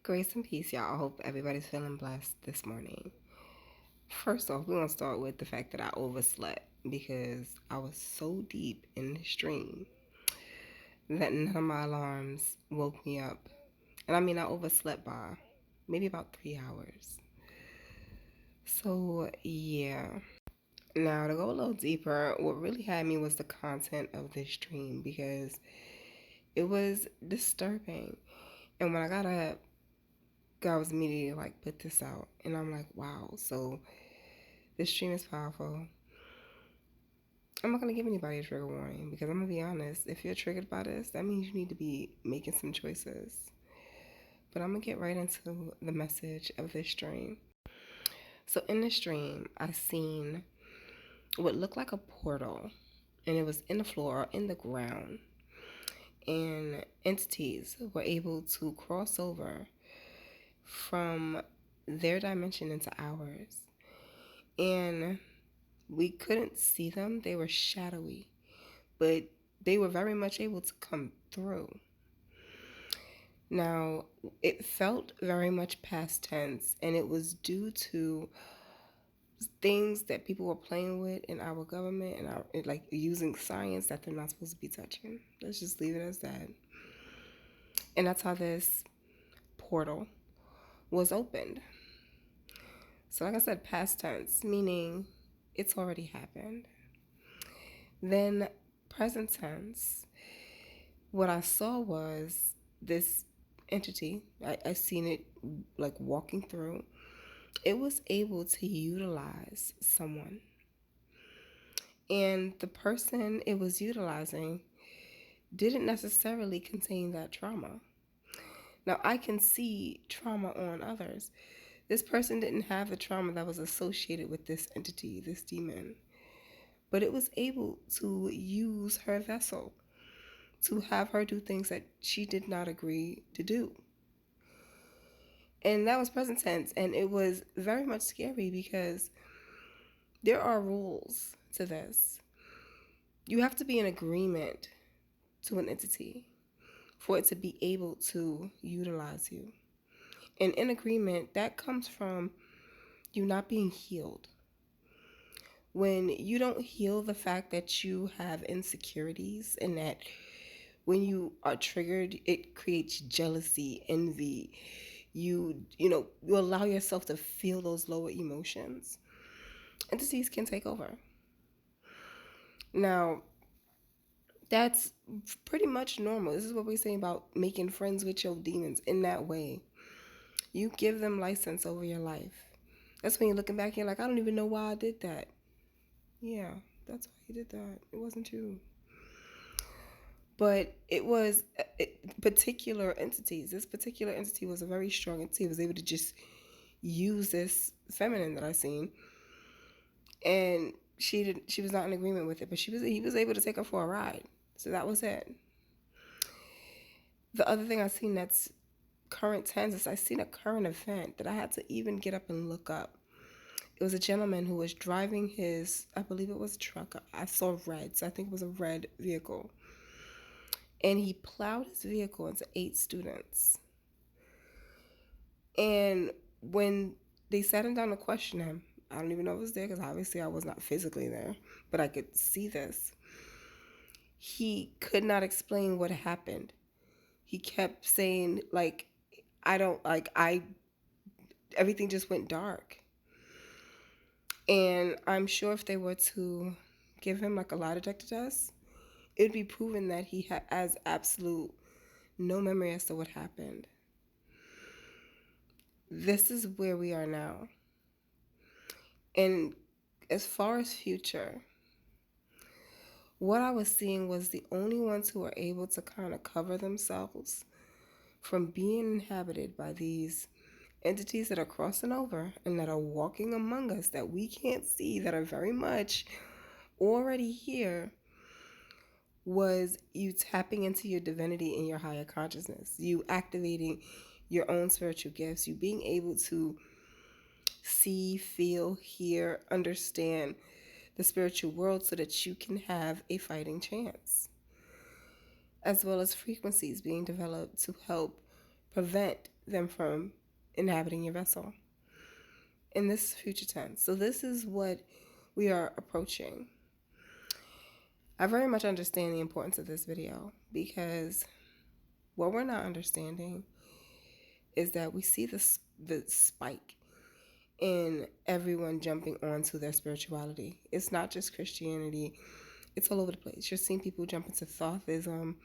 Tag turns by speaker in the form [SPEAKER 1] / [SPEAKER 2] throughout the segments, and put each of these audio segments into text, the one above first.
[SPEAKER 1] Grace and peace, y'all. I hope everybody's feeling blessed this morning. First off, we're going to start with the fact that I overslept because I was so deep in the stream that none of my alarms woke me up. And I mean, I overslept by maybe about 3 hours. So, yeah. Now, to go a little deeper, what really had me was the content of this stream because it was disturbing. And when I got up, God was immediately like, put this out. And I'm like, wow. So this stream is powerful. I'm not going to give anybody a trigger warning because I'm going to be honest. If you're triggered by this, that means you need to be making some choices. But I'm going to get right into the message of this stream. So in this stream, I seen what looked like a portal, and it was in the floor or in the ground. And entities were able to cross over from their dimension into ours. And we couldn't see them, they were shadowy, but they were very much able to come through. Now, it felt very much past tense, and it was due to things that people were playing with in our government and like using science that they're not supposed to be touching. Let's just leave it as that. And that's how this portal was opened. So, like I said, past tense, meaning it's already happened. Then, present tense, what I saw was this entity. I seen it like walking through. It was able to utilize someone. And the person it was utilizing didn't necessarily contain that trauma. Now, I can see trauma on others. This person didn't have the trauma that was associated with this entity, this demon, but it was able to use her vessel to have her do things that she did not agree to do. And that was present tense, and it was very much scary because there are rules to this. You have to be in agreement to an entity for it to be able to utilize you. And in agreement, that comes from you not being healed. When you don't heal the fact that you have insecurities and that when you are triggered, it creates jealousy, envy. You allow yourself to feel those lower emotions. Entities can take over. Now, that's pretty much normal. This is what we're saying about making friends with your demons in that way. You give them license over your life. That's when you're looking back and you're like, I don't even know why I did that. Yeah, that's why you did that. It wasn't you. But it was particular entities. This particular entity was a very strong entity. It was able to just use this feminine that I seen, and she was not in agreement with it, but he was able to take her for a ride. So that was it. The other thing I seen that's current tense is I seen a current event that I had to even get up and look up. It was a gentleman who was driving his, I believe it was a truck. I saw red, so I think it was a red vehicle. And he plowed his vehicle into 8 students. And when they sat him down to question him, I don't even know if it was there because obviously I was not physically there, but I could see this. He could not explain what happened. He kept saying, like, everything just went dark. And I'm sure if they were to give him like a lie detector test, it would be proven that he has absolute no memory as to what happened. This is where we are now. And as far as future, what I was seeing was the only ones who were able to kind of cover themselves from being inhabited by these entities that are crossing over and that are walking among us that we can't see, that are very much already here, was you tapping into your divinity and your higher consciousness, you activating your own spiritual gifts, you being able to see, feel, hear, understand the spiritual world so that you can have a fighting chance, as well as frequencies being developed to help prevent them from inhabiting your vessel. In this future tense. So this is what we are approaching. I very much understand the importance of this video because what we're not understanding is that we see the spike in everyone jumping onto their spirituality. It's not just Christianity. It's all over the place. You're seeing people jump into Thothism.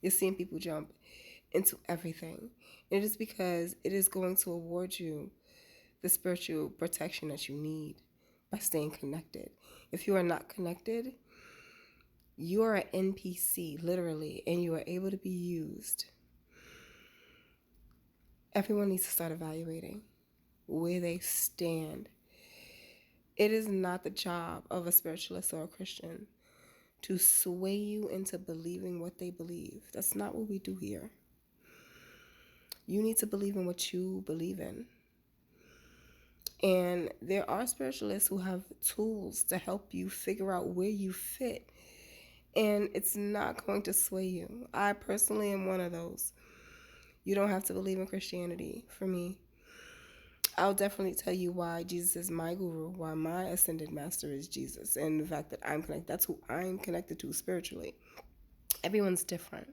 [SPEAKER 1] You're seeing people jump into everything. And it is because it is going to award you the spiritual protection that you need by staying connected. If you are not connected, you are an NPC, literally, and you are able to be used. Everyone needs to start evaluating where they stand. It is not the job of a spiritualist or a Christian to sway you into believing what they believe. That's not what we do here. You need to believe in what you believe in. And there are spiritualists who have tools to help you figure out where you fit. And it's not going to sway you. I personally am one of those. You don't have to believe in Christianity for me. I'll definitely tell you why Jesus is my guru, why my ascended master is Jesus, and the fact that I'm connected. That's who I'm connected to spiritually. Everyone's different.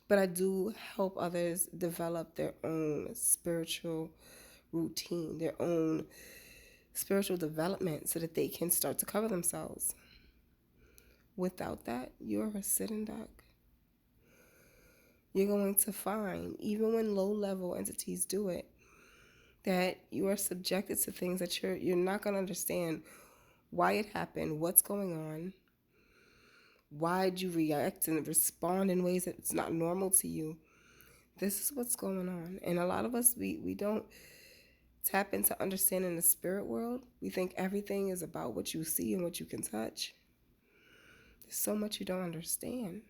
[SPEAKER 1] But I do help others develop their own spiritual routine, their own spiritual development so that they can start to cover themselves. Without that, you're a sitting duck. You're going to find, even when low-level entities do it, that you are subjected to things that you're not going to understand why it happened, what's going on, why did you react and respond in ways that it's not normal to you. This is what's going on. And a lot of us, we don't tap into understanding the spirit world. We think everything is about what you see and what you can touch. There's so much you don't understand.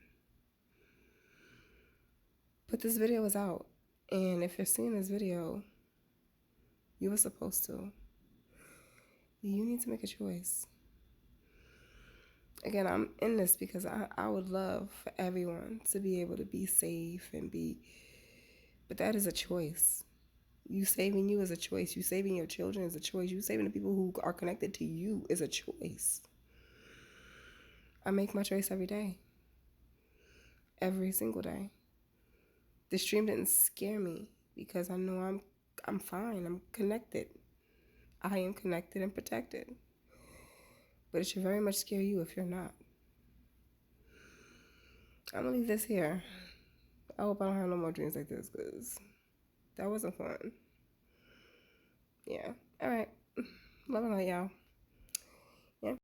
[SPEAKER 1] But this video is out. And if you're seeing this video, you were supposed to. You need to make a choice. Again, I'm in this because I would love for everyone to be able to be safe and but that is a choice. You saving you is a choice. You saving your children is a choice. You saving the people who are connected to you is a choice. I make my choice every day. Every single day. The stream didn't scare me because I know I'm fine. I'm connected. I am connected and protected. But it should very much scare you if you're not. I'm going to leave this here. I hope I don't have no more dreams like this because that wasn't fun. Yeah. All right. Love and light, y'all.